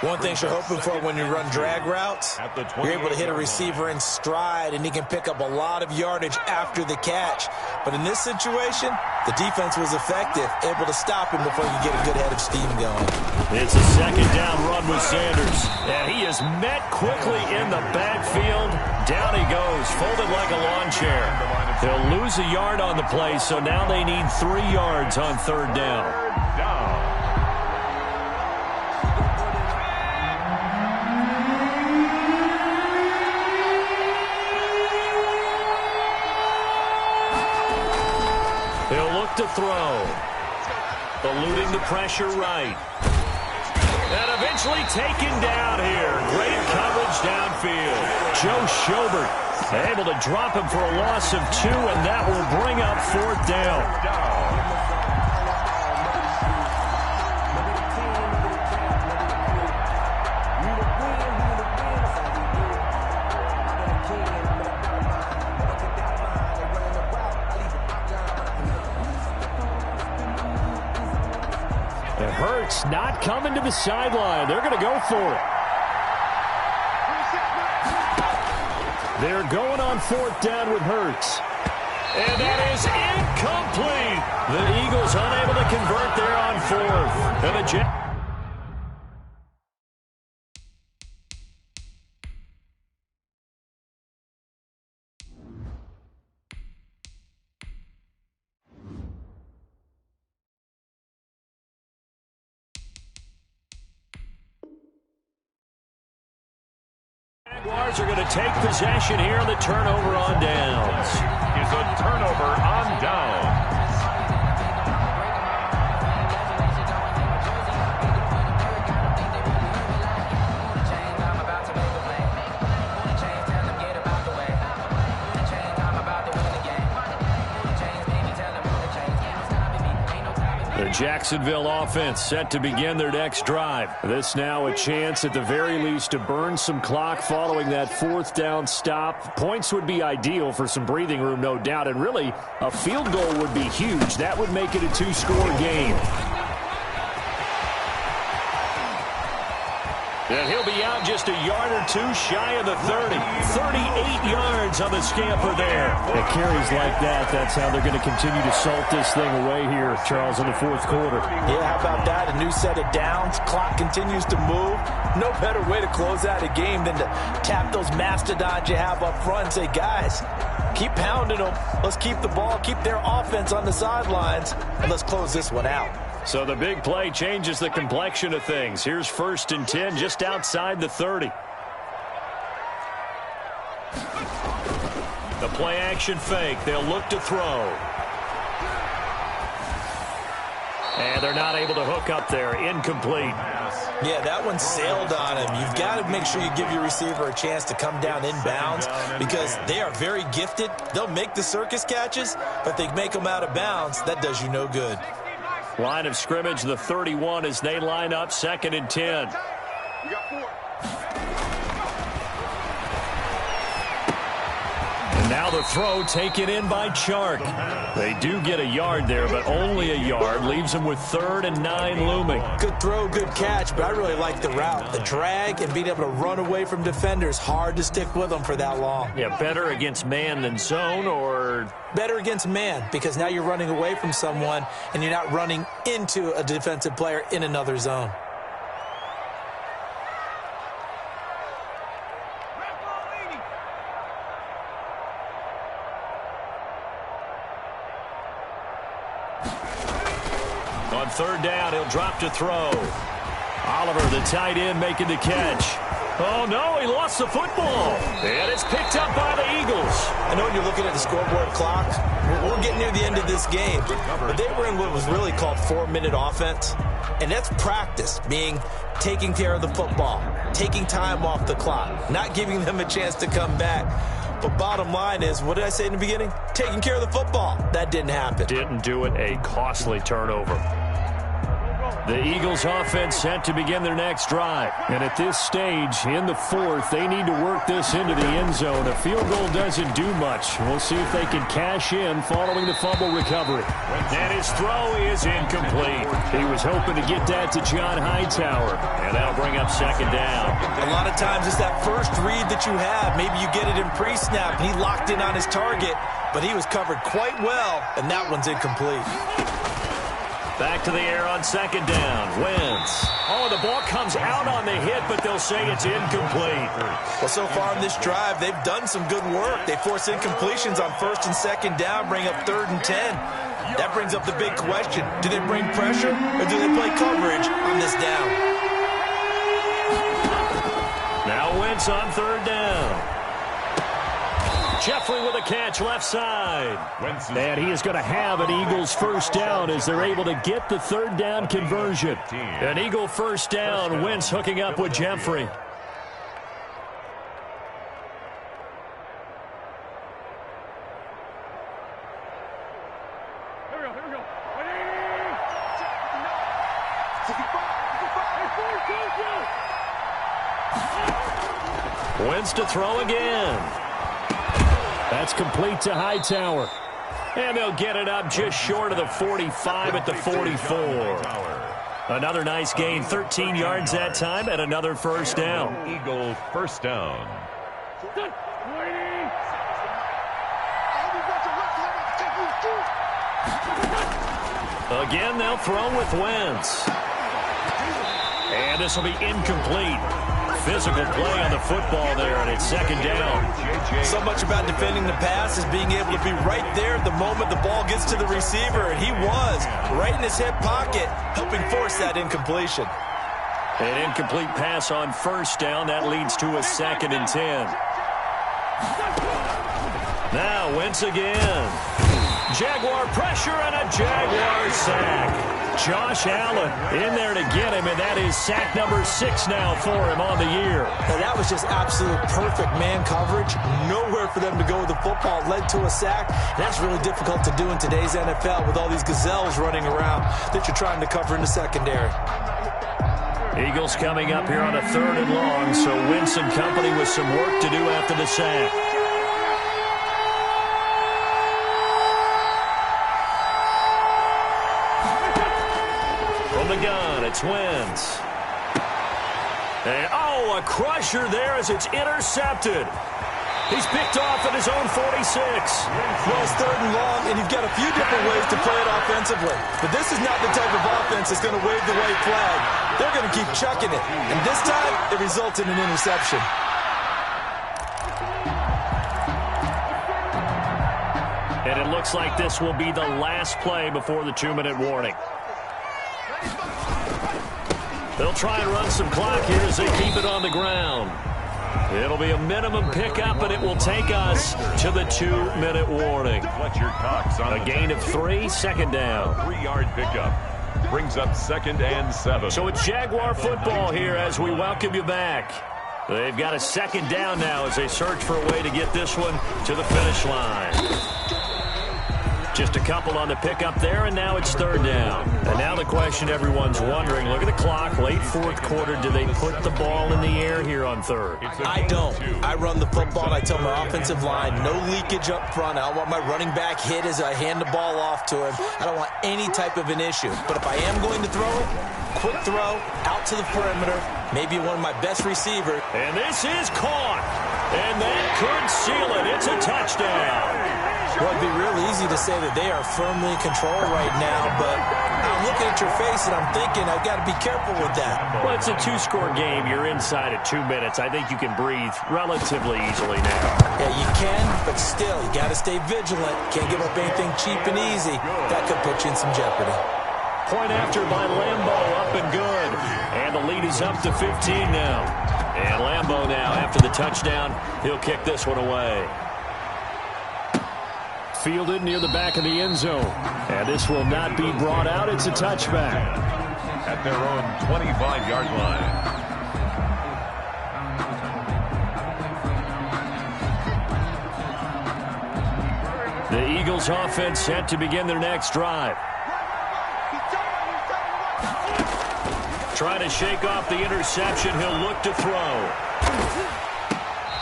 One thing you're hoping for when you run drag routes, you're able to hit a receiver in stride, and he can pick up a lot of yardage after the catch. But in this situation, the defense was effective, able to stop him before you get a good head of steam going. It's a second down run with Sanders. And he is met quickly in the backfield. Down he goes, folded like a lawn chair. They'll lose a yard on the play, so now they need 3 yards on third down. He'll look to throw. Eluding the pressure right. And eventually taken down here. Great coverage downfield. Joe Schobert able to drop him for a loss of 2, and that will bring up 4th down. Hurts not coming to the sideline. They're going to go for it. They're going on 4th down with Hurts. And that is incomplete. The Eagles unable to convert there on 4th. And the Jaguars are going to take possession here on the turnover on downs. Is a turnover on downs. The Jacksonville offense set to begin their next drive. This now a chance at the very least to burn some clock following that 4th down stop. Points would be ideal for some breathing room, no doubt, and really a field goal would be huge. That would make it a 2-score game. And he'll be out just a yard or 2 shy of the 30. 38 yards on the scamper there. It carries like that. That's how they're going to continue to salt this thing away here, Charles, in the 4th quarter. Yeah, how about that? A new set of downs. Clock continues to move. No better way to close out a game than to tap those mastodons you have up front and say, guys, keep pounding them. Let's keep the ball, keep their offense on the sidelines, and let's close this one out. So the big play changes the complexion of things. Here's 1st and 10 just outside the 30. The play action fake. They'll look to throw. And they're not able to hook up there. Incomplete. Yeah, that one sailed on him. You've got to make sure you give your receiver a chance to come down inbounds because they are very gifted. They'll make the circus catches, but they make them out of bounds. That does you no good. Line of scrimmage, the 31 as they line up 2nd and 10. Now the throw taken in by Chark. They do get a yard there, but only a yard. Leaves them with 3rd and 9 looming. Good throw, good catch, but I really like the route. The drag and being able to run away from defenders, hard to stick with them for that long. Yeah, better against man than zone, or? Better against man, because now you're running away from someone and you're not running into a defensive player in another zone. On 3rd down, he'll drop to throw. Oliver, the tight end, making the catch. Oh, no, he lost the football. And it's picked up by the Eagles. I know when you're looking at the scoreboard clock, we're getting near the end of this game. But they were in what was really called 4-minute offense. And that's practice, meaning taking care of the football, taking time off the clock, not giving them a chance to come back. But bottom line is, what did I say in the beginning? Taking care of the football. That didn't happen. Didn't do it. A costly turnover. The Eagles offense set to begin their next drive. And at this stage, in the 4th, they need to work this into the end zone. A field goal doesn't do much. We'll see if they can cash in following the fumble recovery. And his throw is incomplete. He was hoping to get that to John Hightower. And that'll bring up 2nd down. A lot of times it's that first read that you have. Maybe you get it in pre-snap, and he locked in on his target, but he was covered quite well, and that one's incomplete. Back to the air on 2nd down. Wentz. Oh, the ball comes out on the hit, but they'll say it's incomplete. Well, so far in this drive, they've done some good work. They force incompletions on 1st and 2nd down, bring up 3rd and 10. That brings up the big question. Do they bring pressure, or do they play coverage on this down? Now Wentz on 3rd down. Jeffrey with a catch left side. And he is going to have an Eagles 1st down as they're able to get the 3rd down conversion. An Eagle 1st down. Wentz hooking up with Jeffrey. Wentz to throw again. That's complete to Hightower. And they'll get it up just short of the 45 at the 44. Another nice gain, 13 yards that time, and another 1st down. Eagle 1st down. Again, they'll throw with Wentz. And this will be incomplete. Physical play on the football there, and it's 2nd down. So much about defending the pass is being able to be right there at the moment the ball gets to the receiver, and he was right in his hip pocket, helping force that incompletion. An incomplete pass on 1st down. That leads to a 2nd and 10. Now Wentz again. Jaguar pressure and a Jaguar sack. Josh Allen in there to get him, and that is sack number 6 now for him on the year. Now that was just absolute perfect man coverage. Nowhere for them to go with the football. Led to a sack. And that's really difficult to do in today's NFL with all these gazelles running around that you're trying to cover in the secondary. Eagles coming up here on a 3rd and long, so Wentz and company with some work to do after the sack. The gun, it's Wentz. And, a crusher there as it's intercepted. He's picked off at his own 46. Well, it's 3rd and long, and you've got a few different ways to play it offensively. But this is not the type of offense that's going to wave the white flag. They're going to keep chucking it. And this time, it results in an interception. And it looks like this will be the last play before the 2-minute warning. They'll try and run some clock here as they keep it on the ground. It'll be a minimum pickup, and it will take us to the 2-minute warning. A gain of 3, 2nd down. 3-yard pickup. Brings up 2nd and 7. So it's Jaguar football here as we welcome you back. They've got a 2nd down now as they search for a way to get this one to the finish line. Just a couple on the pickup there, and now it's third down. And now the question everyone's wondering, look at the clock, late fourth quarter, do they put the ball in the air here on third? I don't. I run the football, and I tell my offensive line, no leakage up front. I don't want my running back hit as I hand the ball off to him. I don't want any type of an issue. But if I am going to throw it, quick throw, out to the perimeter, maybe one of my best receivers. And this is caught. And that could seal it. It's a touchdown. Well, it'd be real easy to say that they are firmly in control right now, but I'm looking at your face and I'm thinking I've got to be careful with that. Well, it's a two-score game. You're inside at 2 minutes. I think you can breathe relatively easily now. Yeah, you can, but still, you got to stay vigilant. Can't give up anything cheap and easy. That could put you in some jeopardy. Point after by Lambo, up and good. And the lead is up to 15 now. And Lambo now, after the touchdown, he'll kick this one away. Fielded near the back of the end zone. And this will not be brought out. It's a touchback. At their own 25-yard line. The Eagles offense set to begin their next drive. Trying to shake off the interception. He'll look to throw.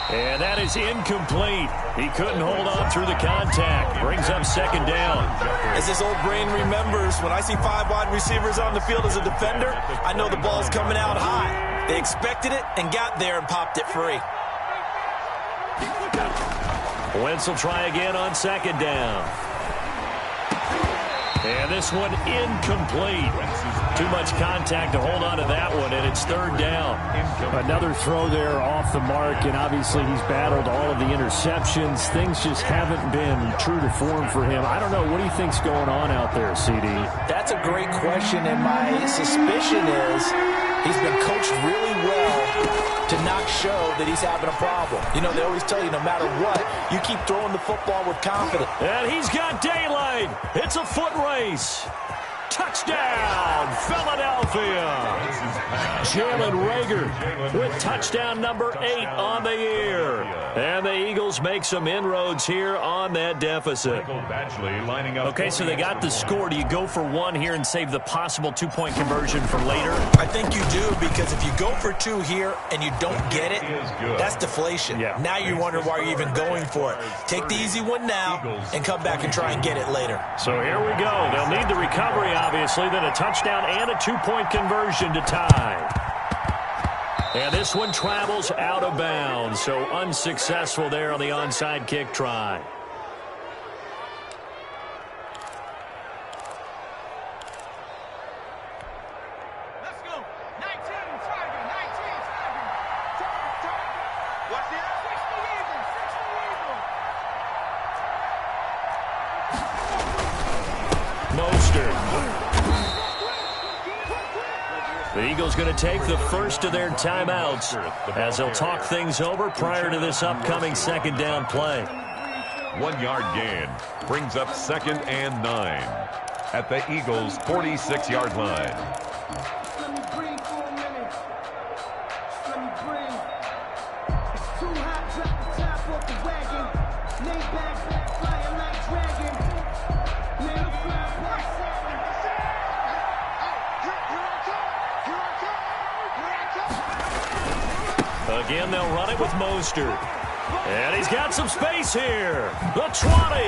And that is incomplete. He couldn't hold on through the contact. Brings up second down. As this old brain remembers, when I see 5 wide receivers on the field as a defender, I know the ball's coming out high. They expected it and got there and popped it free. Wentz will try again on second down. And this one incomplete. Too much contact to hold on to that one, and it's third down. Another throw there off the mark, and obviously he's battled all of the interceptions. Things just haven't been true to form for him. I don't know. What do you think's going on out there, CD? That's a great question, and my suspicion is he's been coached really well to not show that he's having a problem. You know, they always tell you no matter what, you keep throwing the football with confidence. And he's got daylight. It's a foot race. Touchdown, Philadelphia. Jalen Reagor with touchdown number 8 on the year. And the Eagles make some inroads here on that deficit. Okay, so they got the score. Do you go for 1 here and save the possible 2-point conversion for later? I think you do, because if you go for 2 here and you don't get it, that's deflation. Yeah. Now you wonder why you're even going for it. Take the easy one now and come back and try and get it later. So here we go. They'll need the recovery, obviously, then a touchdown and a 2-point conversion to tie. And this one travels out of bounds, so unsuccessful there on the onside kick try. Let's go. 19 target. 19 target. Watch this. 60 Eagles. 60 Eagles. Mostert. The Eagles going to take the first of their timeouts as they'll talk things over prior to this upcoming second down play. 1-yard gain brings up 2nd and 9 at the Eagles' 46-yard line. Let me breathe for a minute. Let me breathe. It's too hot, drop the top off the wagon. Lay back, flying like dragon. Man, I'm flying past Again, they'll run it with Mostert. And he's got some space here. The 20.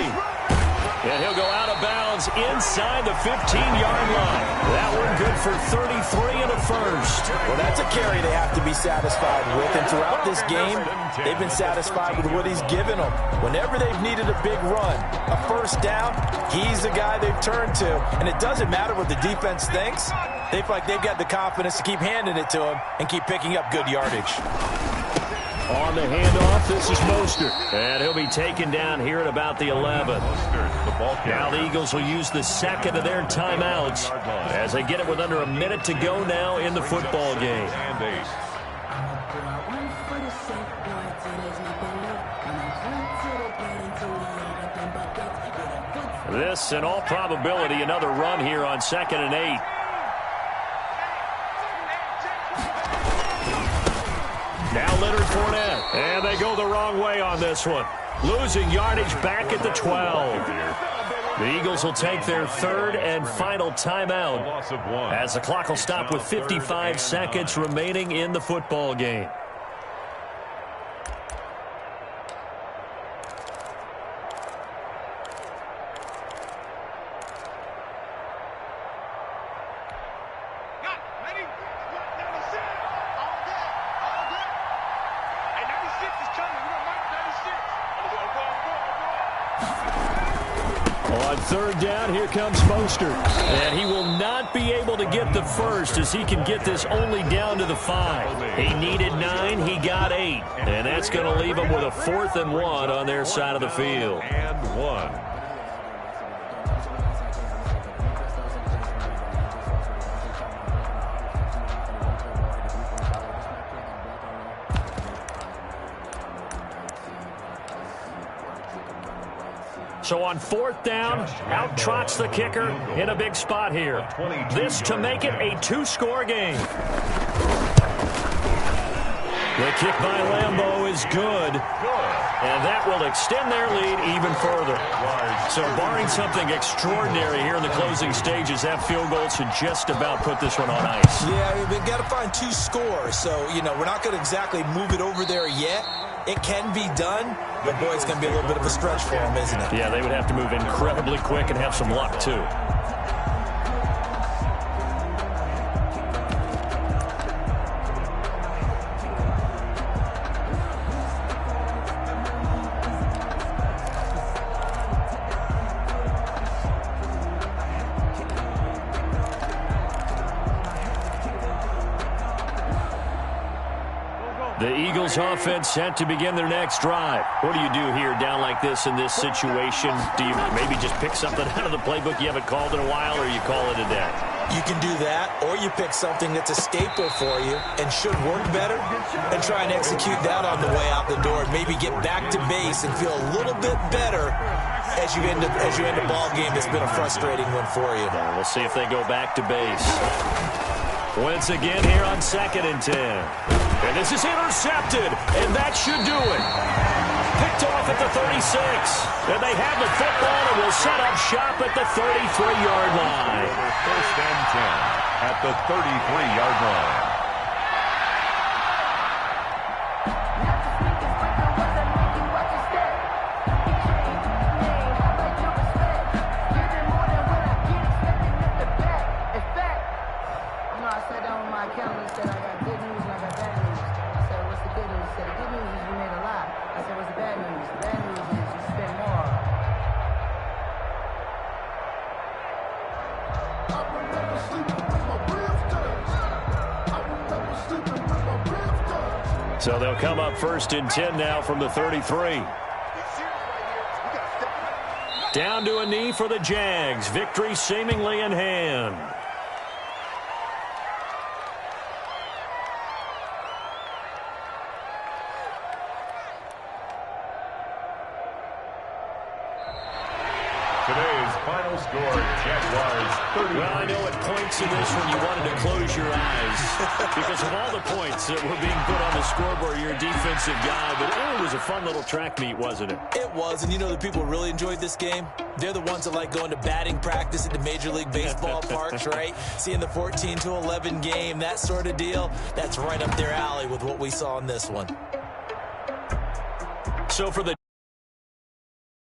And he'll go out of bounds inside the 15-yard line. That one good for 33 and a first. Well, that's a carry they have to be satisfied with. And throughout this game, they've been satisfied with what he's given them. Whenever they've needed a big run, a first down, he's the guy they've turned to. And it doesn't matter what the defense thinks. They feel like they've got the confidence to keep handing it to him and keep picking up good yardage. On the handoff, this is Mostert. And he'll be taken down here at about the 11. Now the Eagles will use the second of their timeouts as they get it with under a minute to go now in the football game. This, in all probability, another run here on 2nd and 8. Now Leonard Fournette. And they go the wrong way on this one. Losing yardage back at the 12. The Eagles will take their third and final timeout as the clock will stop with 55 seconds remaining in the football game. On third down, here comes Mostert. And he will not be able to get the first as he can get this only down to the 5. He needed 9, he got 8. And that's going to leave him with a 4th and 1 on their side of the field. And 1. So on 4th down, out trots the kicker in a big spot here. This to make it a 2-score game. The kick by Lambeau is good. And that will extend their lead even further. So barring something extraordinary here in the closing stages, that field goal should just about put this one on ice. Yeah, we've got to find 2 scores. So, we're not going to exactly move it over there yet. It can be done, but, boy, it's going to be a little bit of a stretch for them, isn't it? Yeah, they would have to move incredibly quick and have some luck, too. The Eagles offense set to begin their next drive. What do you do here down like this in this situation? Do you maybe just pick something out of the playbook you haven't called in a while, or you call it a day? You can do that, or you pick something that's a staple for you and should work better and try and execute that on the way out the door and maybe get back to base and feel a little bit better as you end a ball game that's been a frustrating one for you. We'll see if they go back to base. Once again here on 2nd and 10. And this is intercepted, and that should do it. Picked off at the 36. And they have the football and will set up shop at the 33-yard line. First and 10 at the 33-yard line. So they'll come up 1st and 10 now from the 33. Down to a knee for the Jags. Victory seemingly in hand. Today's final score, Jaguars 30. Well, I know at points in this one you wanted to close your eyes because of all the points that were being put on the scoreboard. You're a defensive guy, but it was a fun little track meet, wasn't it? It was, and the people really enjoyed this game. They're the ones that like going to batting practice at the Major League Baseball parks, right? Seeing the 14-11 game, that sort of deal, that's right up their alley with what we saw in this one. So for the